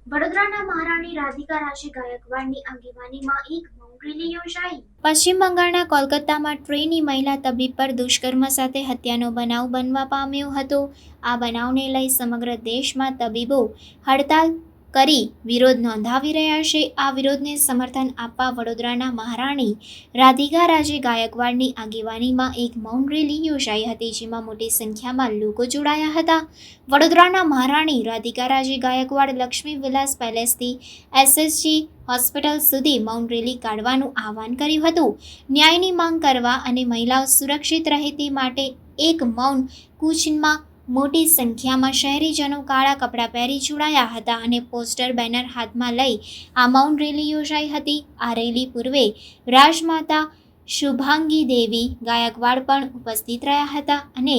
વડોદરાના મહારાણી રાધિકા રાજે ગાયકવાડની આગેવાનીમાં એક મૌન રેલી યોજાઈ। પશ્ચિમ બંગાળના કોલકાતામાં ટ્રેની મહિલા તબીબ પર દુષ્કર્મ સાથે હત્યાનો બનાવ બનવા પામ્યો હતો। આ બનાવને લઈ સમગ્ર દેશમાં તબીબો હડતાલ કરી વિરોધ નોંધાવી રહ્યા છે। આ વિરોધને સમર્થન આપવા વડોદરાના મહારાણી રાધિકા રાજે ગાયકવાડની આગેવાનીમાં એક મૌન રેલી યોજાઈ હતી, જેમાં મોટી સંખ્યામાં લોકો જોડાયા હતા। વડોદરાના મહારાણી રાધિકા રાજે ગાયકવાડ લક્ષ્મી વિલાસ પેલેસથી એસએસજી હોસ્પિટલ સુધી મૌન રેલી કાઢવાનું આહવાન કર્યું હતું। ન્યાયની માંગ કરવા અને મહિલાઓ સુરક્ષિત રહે તે માટે એક મૌન કૂચમાં મોટી સંખ્યામાં શહેરીજનો કાળા કપડાં પહેરી જોડાયા હતા અને પોસ્ટર બેનર હાથમાં લઈ આ મૌન રેલી યોજાઈ હતી। આ રેલી પૂર્વે રાજમાતા શુભાંગી દેવી ગાયકવાડ પણ ઉપસ્થિત રહ્યા હતા અને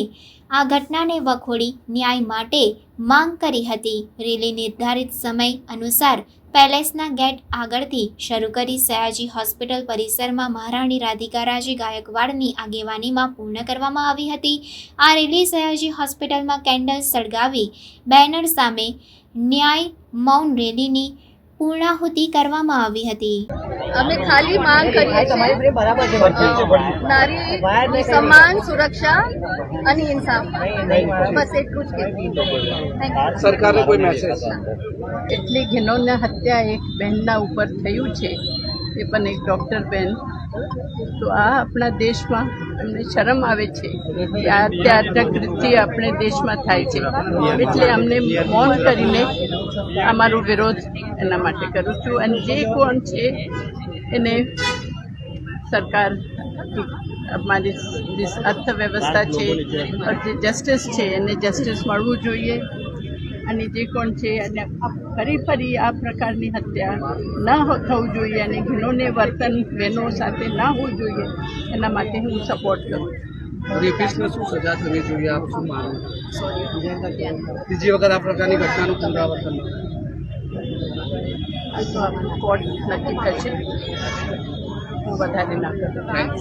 આ ઘટનાને વખોડી ન્યાય માટે માંગ કરી હતી। રેલી નિર્ધારિત સમય અનુસાર પેલેસના ગેટ આગળથી શરૂ કરી સયાજી હોસ્પિટલ પરિસરમાં મહારાણી રાધિકા રાજે ગાયકવાડની આગેવાનીમાં પૂર્ણ કરવામાં આવી હતી। આ રેલી સયાજી હોસ્પિટલમાં કેન્ડલ સળગાવી બેનર સામે ન્યાય મૌન રેલીની પૂર્ણાહુતિ કરવામાં આવી હતી। અમે ખાલી માંગ કરીએ છીએ નારી સમાન સુરક્ષા અને ઇન્સાફ, બસ એટલું જ કહેવું। સરકારને કોઈ મેસેજ? એટલી ઘિનૌની હત્યા એક બહેનના ઉપર થયું છે, એ પણ એક ડૉક્ટર બહેન, તો આ આપણા દેશમાં અમને શરમ આવે છે કે આ અત્યારક કૃત્ય આપણે દેશમાં થાય છે, એટલે અમને મૌન કરીને અમારો વિરોધ એના માટે કરું છું। અને જે કોણ છે એને સરકાર અમારી અર્થવ્યવસ્થા છે જે જસ્ટિસ છે એને જસ્ટિસ મળવું જોઈએ અને જે કોણ છે અને ફરી આ પ્રકારની હત્યા ન થવું જોઈએ અને ઘીનોને વર્તન બહેનો સાથે ન હોવું જોઈએ, એના માટે હું સપોર્ટ કરું છું। રેપિસ્ટને શું સજા થવી જોઈએ, આપ શું માનો? બીજી વખત આ પ્રકારની ઘટનાનું પુનરાવર્તન કોર્ટ નક્કી કરશે, હું વધારે ના કરું।